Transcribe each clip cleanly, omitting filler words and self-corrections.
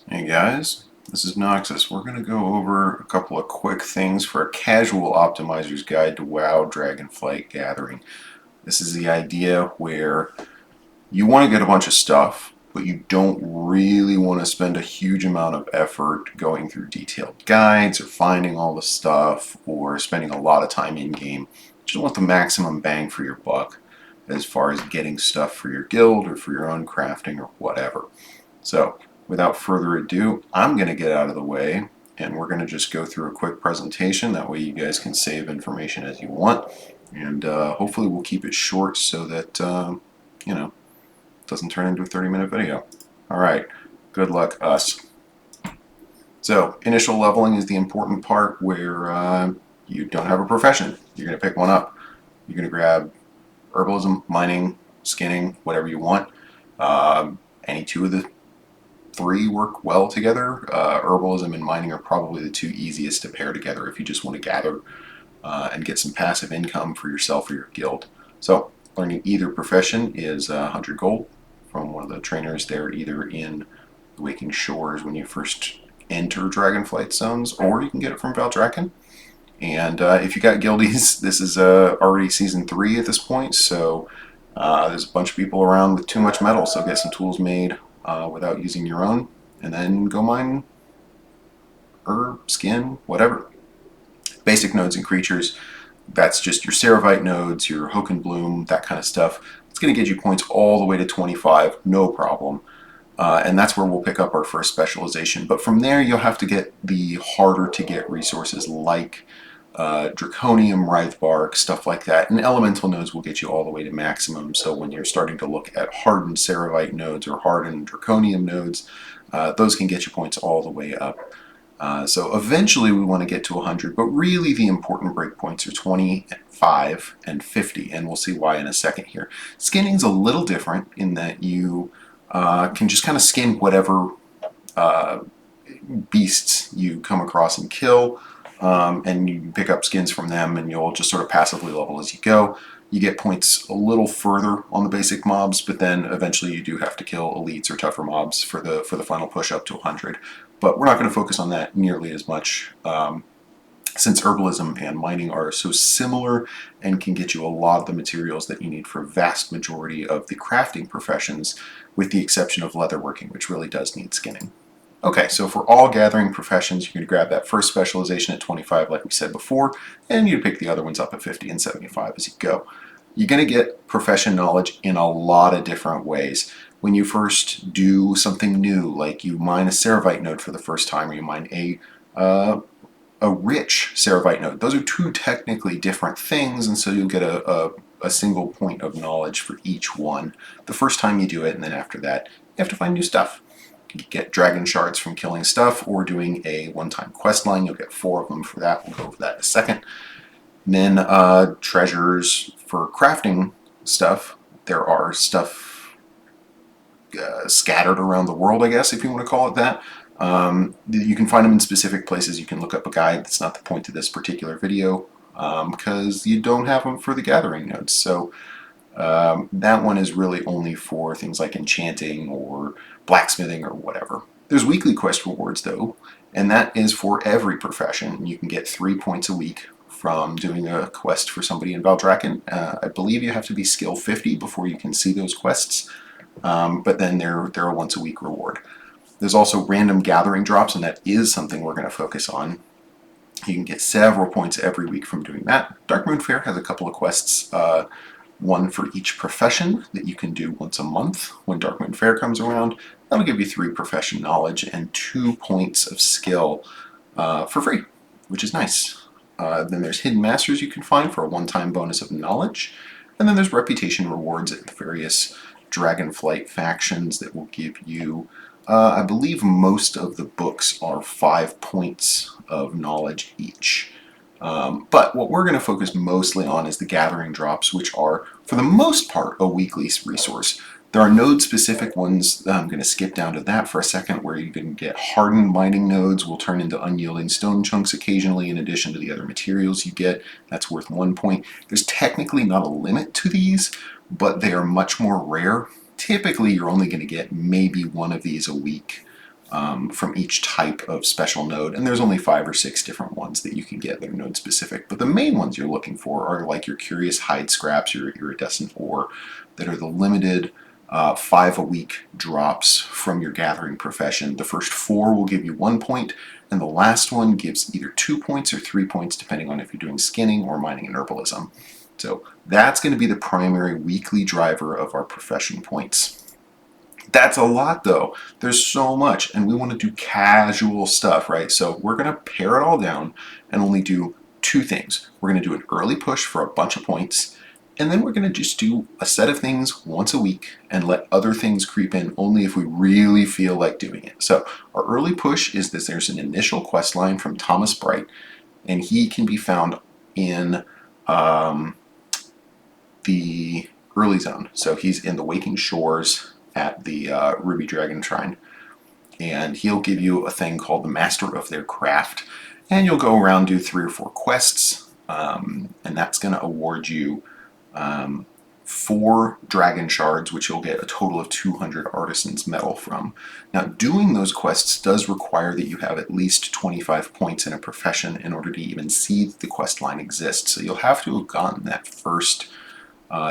Hey guys, this is Noxus. We're going to go over a couple of quick things for a casual optimizer's guide to WoW Dragonflight Gathering. This is the idea where you want to get a bunch of stuff, but you don't really want to spend a huge amount of effort going through detailed guides or finding all the stuff or spending a lot of time in-game. You just want the maximum bang for your buck as far as getting stuff for your guild or for your own crafting or whatever. So, without further ado, I'm going to get out of the way and we're going to just go through a quick presentation. That way you guys can save information as you want. And hopefully we'll keep it short so that, it doesn't turn into a 30-minute video. Alright, good luck us. So, initial leveling is the important part where you don't have a profession. You're going to pick one up. You're going to grab herbalism, mining, skinning, whatever you want. Any two of the three work well together. Herbalism and mining are probably the two easiest to pair together if you just want to gather and get some passive income for yourself or your guild. So learning either profession is 100 gold from one of the trainers there, either in the Waking Shores when you first enter Dragonflight zones, or you can get it from Valdrakken. And if you got guildies, this is already season 3 at this point, so there's a bunch of people around with too much metal, so get some tools made without using your own, and then go mine herb, skin, whatever. Basic nodes and creatures, that's just your Ceravite nodes, your Hook and Bloom, that kind of stuff. It's going to get you points all the way to 25, no problem. And that's where we'll pick up our first specialization. But from there, you'll have to get the harder to get resources like Draconium, Wraithbark, stuff like that. And elemental nodes will get you all the way to maximum. So when you're starting to look at hardened Ceravite nodes or hardened Draconium nodes, those can get you points all the way up. So eventually we want to get to 100, but really the important breakpoints are 25 and 50, and we'll see why in a second here. Skinning's a little different in that you can just kind of skin whatever beasts you come across and kill, and you pick up skins from them, and you'll just sort of passively level as you go. You get points a little further on the basic mobs, but then eventually you do have to kill elites or tougher mobs for the final push up to 100. But we're not going to focus on that nearly as much, since herbalism and mining are so similar and can get you a lot of the materials that you need for a vast majority of the crafting professions, with the exception of leatherworking, which really does need skinning. Okay, so for all gathering professions, you're going to grab that first specialization at 25, like we said before, and you pick the other ones up at 50 and 75 as you go. You're going to get profession knowledge in a lot of different ways. When you first do something new, like you mine a Ceravite node for the first time, or you mine a rich Ceravite node, those are two technically different things, and so you'll get a single point of knowledge for each one the first time you do it, and then after that, you have to find new stuff. You get dragon shards from killing stuff or doing a one-time quest line. You'll get 4 of them for that. We'll go over that in a second. And then treasures for crafting stuff. There are stuff scattered around the world, I guess, if you want to call it that. You can find them in specific places. You can look up a guide. That's not the point of this particular video, because you don't have them for the gathering nodes. So that one is really only for things like enchanting or blacksmithing or whatever. There's weekly quest rewards though, and that is for every profession. You can get 3 points a week from doing a quest for somebody in Valdrakken. I believe you have to be skill 50 before you can see those quests, but then they're a once a week reward. There's also random gathering drops, and that is something we're going to focus on. You can get several points every week from doing that. Darkmoon Fair has a couple of quests, one for each profession that you can do once a month when Darkmoon Fair comes around. That'll give you 3 profession knowledge and 2 points of skill for free, which is nice. Then there's Hidden Masters you can find for a one-time bonus of knowledge. And then there's reputation rewards at the various Dragonflight factions that will give you, I believe most of the books are 5 points of knowledge each. But what we're going to focus mostly on is the gathering drops, which are, for the most part, a weekly resource. There are node-specific ones. I'm going to skip down to that for a second, where you can get hardened mining nodes will turn into unyielding stone chunks occasionally, in addition to the other materials you get. That's worth 1 point. There's technically not a limit to these, but they are much more rare. Typically, you're only going to get maybe one of these a week. from each type of special node, and there's only 5 or 6 different ones that you can get that are node specific. But the main ones you're looking for are like your curious hide scraps, your iridescent ore, that are the limited 5 a week drops from your gathering profession. The first 4 will give you 1 point, and the last one gives either 2 points or 3 points, depending on if you're doing skinning or mining and herbalism. So that's going to be the primary weekly driver of our profession points. That's a lot though. There's so much, and we want to do casual stuff, right? So we're going to pare it all down and only do 2 things. We're going to do an early push for a bunch of points, and then we're going to just do a set of things once a week and let other things creep in only if we really feel like doing it. So our early push is that there's an initial quest line from Thomas Bright, and he can be found in the early zone. So he's in the Waking Shores at the Ruby Dragon Shrine, and he'll give you a thing called the Master of their Craft, and you'll go around, do 3 or 4 quests, and that's going to award you 4 dragon shards, which you'll get a total of 200 artisans metal from. Now, doing those quests does require that you have at least 25 points in a profession in order to even see that the quest line exists. So you'll have to have gotten that first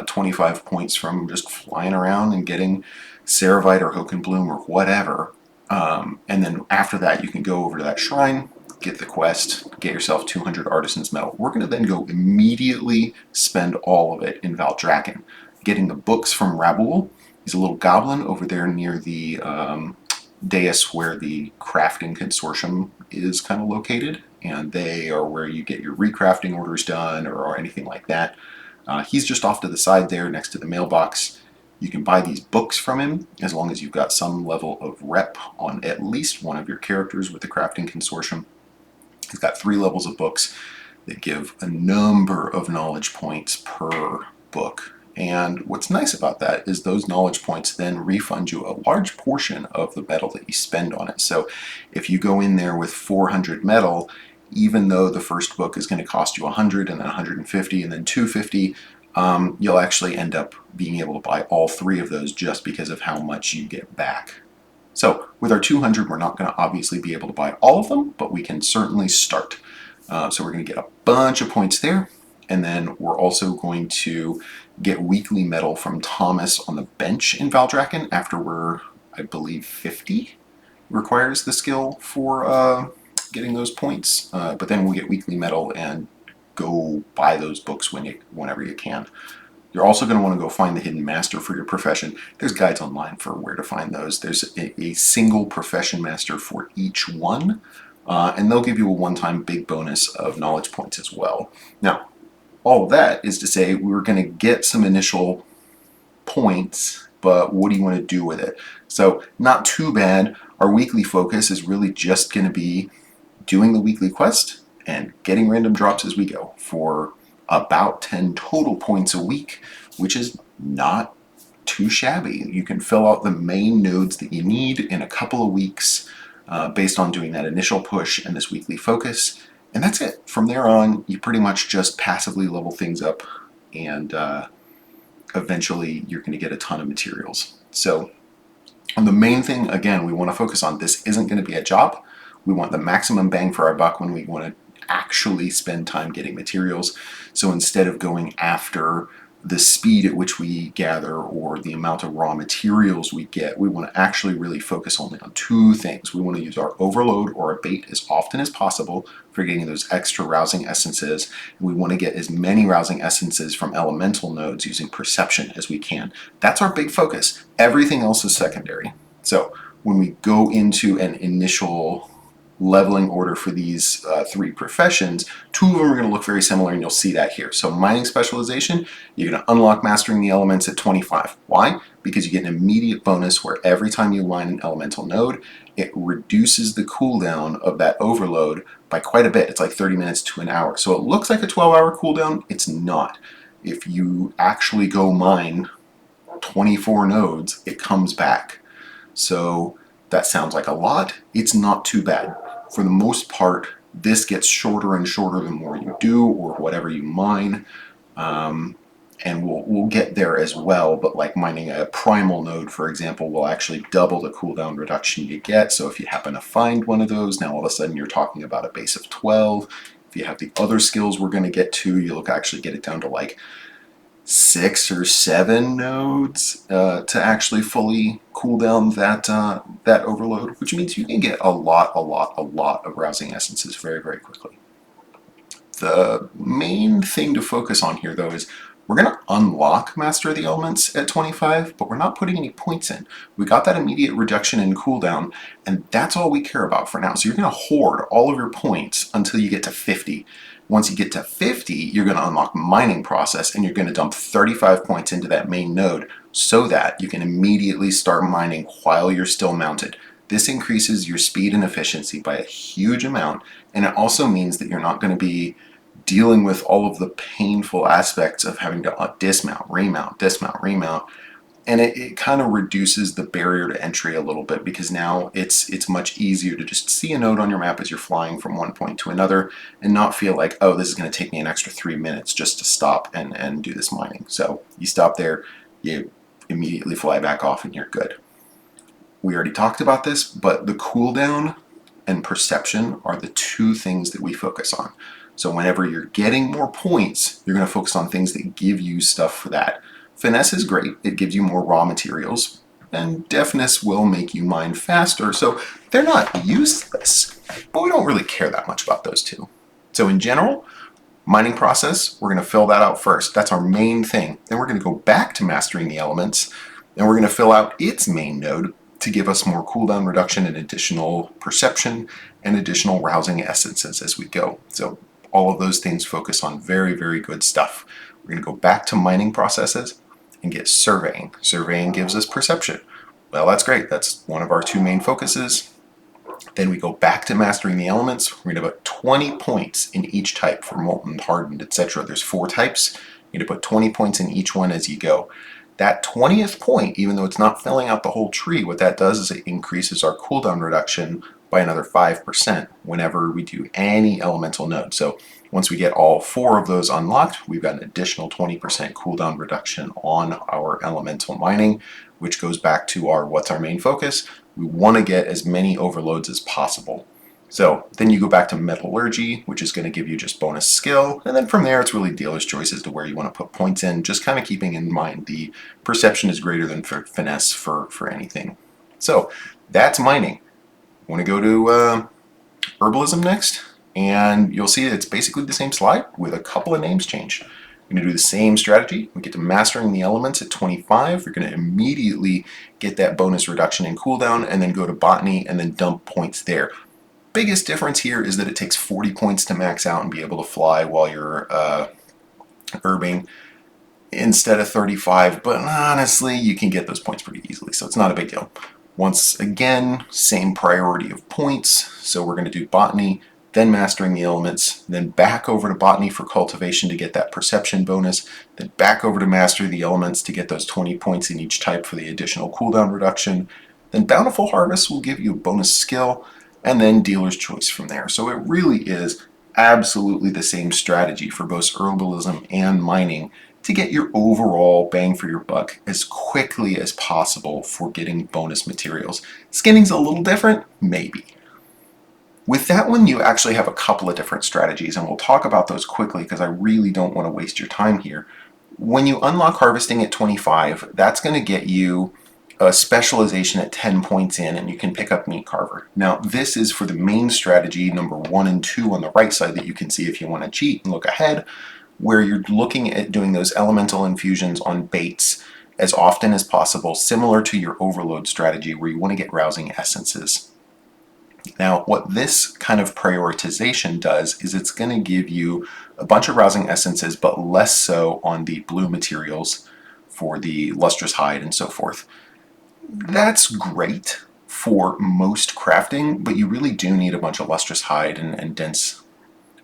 25 points from just flying around and getting Ceravite or Hokenbloom or whatever. And then after that, you can go over to that shrine, get the quest, get yourself 200 artisans metal. We're going to then go immediately spend all of it in Valdrakken, getting the books from Rabul. He's a little goblin over there near the dais where the crafting consortium is kind of located, and they are where you get your recrafting orders done or anything like that. He's just off to the side there next to the mailbox. You can buy these books from him as long as you've got some level of rep on at least one of your characters with the crafting consortium. He's got 3 levels of books that give a number of knowledge points per book. And what's nice about that is those knowledge points then refund you a large portion of the metal that you spend on it. So if you go in there with 400 metal, even though the first book is going to cost you 100 and then 150 and then 250, you'll actually end up being able to buy all 3 of those just because of how much you get back. So with our 200, we're not going to obviously be able to buy all of them, but we can certainly start. So we're going to get a bunch of points there, and then we're also going to get weekly metal from Thomas on the bench in Valdrakken after we're, I believe, 50 requires the skill for getting those points. But then we'll get weekly metal and go buy those books whenever you can. You're also going to want to go find the hidden master for your profession. There's guides online for where to find those. There's a single profession master for each one, and they'll give you a one-time big bonus of knowledge points as well. Now, all of that is to say we're going to get some initial points, but what do you want to do with it? So not too bad. Our weekly focus is really just going to be doing the weekly quest and getting random drops as we go for about 10 total points a week, which is not too shabby. You can fill out the main nodes that you need in a couple of weeks based on doing that initial push and this weekly focus, and that's it. From there on, you pretty much just passively level things up, and eventually you're going to get a ton of materials. So the main thing, again, we want to focus on, this isn't going to be a job. We want the maximum bang for our buck when we want to actually spend time getting materials. So instead of going after the speed at which we gather or the amount of raw materials we get, we want to actually really focus only on 2 things. We want to use our overload or our bait as often as possible for getting those extra rousing essences, and we want to get as many rousing essences from elemental nodes using perception as we can. That's our big focus. Everything else is secondary. So when we go into an initial leveling order for these 3 professions, 2 of them are going to look very similar, and you'll see that here. So mining specialization, you're going to unlock mastering the elements at 25. Why? Because you get an immediate bonus where every time you mine an elemental node, it reduces the cooldown of that overload by quite a bit. It's like 30 minutes to an hour. So it looks like a 12-hour cooldown. It's not. If you actually go mine 24 nodes, it comes back. So that sounds like a lot. It's not too bad. For the most part, this gets shorter and shorter the more you do or whatever you mine. And and we'll get there as well, but like mining a primal node, for example, will actually double the cooldown reduction you get. So if you happen to find one of those, now all of a sudden you're talking about a base of 12. If you have the other skills we're going to get to, you'll actually get it down to like 6 or 7 nodes to actually fully cool down that overload, which means you can get a lot of rousing essences very, very quickly. The main thing to focus on here, though, is we're going to unlock Master of the Elements at 25, but we're not putting any points in. We got that immediate reduction in cooldown, and that's all we care about for now. So you're going to hoard all of your points until you get to 50. Once you get to 50, you're going to unlock Mining Process, and you're going to dump 35 points into that main node so that you can immediately start mining while you're still mounted. This increases your speed and efficiency by a huge amount, and it also means that you're not going to be dealing with all of the painful aspects of having to dismount, remount, and it kind of reduces the barrier to entry a little bit, because now it's much easier to just see a node on your map as you're flying from one point to another and not feel like, oh, this is going to take me an extra 3 minutes just to stop and do this mining. So you stop there, you immediately fly back off, and you're good. We already talked about this, but the cooldown and perception are the two things that we focus on. So whenever you're getting more points, you're going to focus on things that give you stuff for that. Finesse is great. It gives you more raw materials, and deafness will make you mine faster. So they're not useless, but we don't really care that much about those two. So in general, Mining Process, we're going to fill that out first. That's our main thing. Then we're going to go back to Mastering the Elements, and we're going to fill out its main node to give us more cooldown reduction and additional perception and additional rousing essences as we go. So all of those things focus on very, very good stuff. We're going to go back to Mining Processes and get Surveying. Surveying gives us perception. Well, that's great. That's one of our two main focuses. Then we go back to Mastering the Elements. We're going to put 20 points in each type for Molten, Hardened, etc. There's 4 types. You're going to put 20 points in each one as you go. That 20th point, even though it's not filling out the whole tree, what that does is it increases our cooldown reduction by another 5% whenever we do any elemental node. So once we get all 4 of those unlocked, we've got an additional 20% cooldown reduction on our elemental mining, which goes back to what's our main focus. We want to get as many overloads as possible. So then you go back to Metallurgy, which is going to give you just bonus skill, and then from there it's really dealer's choice as to where you want to put points in, just kind of keeping in mind the perception is greater than finesse for anything. So that's mining. I want to go to Herbalism next, and you'll see it's basically the same slide with a couple of names changed. We're going to do the same strategy. We get to Mastering the Elements at 25. You're going to immediately get that bonus reduction in cooldown, and then go to Botany and then dump points there. Biggest difference here is that it takes 40 points to max out and be able to fly while you're herbing instead of 35, but honestly, you can get those points pretty easily, so it's not a big deal. Once again, same priority of points, so we're going to do Botany, then Mastering the Elements, then back over to Botany for Cultivation to get that perception bonus, then back over to Master the Elements to get those 20 points in each type for the additional cooldown reduction, then Bountiful Harvest will give you a bonus skill, and then Dealer's Choice from there. So it really is absolutely the same strategy for both Herbalism and mining to get your overall bang for your buck as quickly as possible for getting bonus materials. Skinning's a little different, maybe. With that one, you actually have a couple of different strategies, and we'll talk about those quickly because I really don't want to waste your time here. When you unlock Harvesting at 25, that's going to get you a specialization at 10 points in, and you can pick up Meat Carver. Now, this is for the main strategy, number 1 and 2 on the right side that you can see if you want to cheat and look ahead, where you're looking at doing those elemental infusions on baits as often as possible, similar to your overload strategy where you want to get rousing essences. Now, what this kind of prioritization does is it's going to give you a bunch of rousing essences, but less so on the blue materials for the lustrous hide and so forth. That's great for most crafting, but you really do need a bunch of lustrous hide and dense,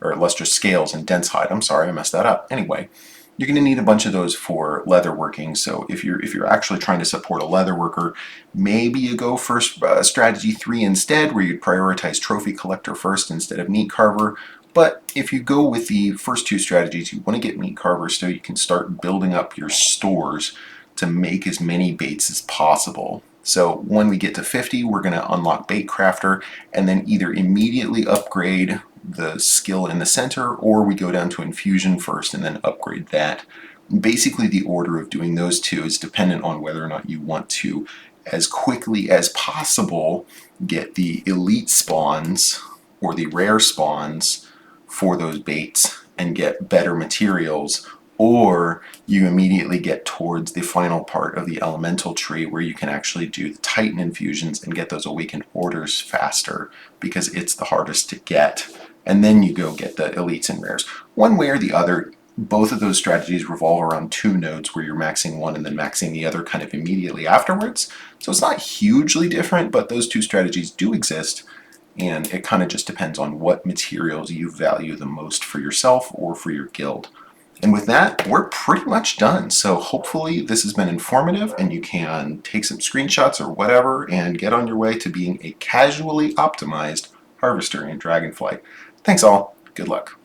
or lustrous scales and dense hide. I'm sorry, I messed that up. Anyway, you're going to need a bunch of those for leather working. So if you're actually trying to support a leather worker, maybe you go for strategy 3 instead, where you'd prioritize Trophy Collector first instead of Meat Carver. But if you go with the first two strategies, you want to get meat carvers so you can start building up your stores to make as many baits as possible. So when we get to 50, we're going to unlock Bait Crafter and then either immediately upgrade the skill in the center, or we go down to Infusion first and then upgrade that. Basically, the order of doing those two is dependent on whether or not you want to, as quickly as possible, get the elite spawns or the rare spawns for those baits and get better materials, or you immediately get towards the final part of the elemental tree where you can actually do the Titan infusions and get those awakened orders faster because it's the hardest to get. And then you go get the elites and rares. One way or the other, both of those strategies revolve around two nodes where you're maxing one and then maxing the other kind of immediately afterwards. So it's not hugely different, but those two strategies do exist. And it kind of just depends on what materials you value the most for yourself or for your guild. And with that, we're pretty much done. So hopefully this has been informative and you can take some screenshots or whatever and get on your way to being a casually optimized harvester in Dragonflight. Thanks all. Good luck.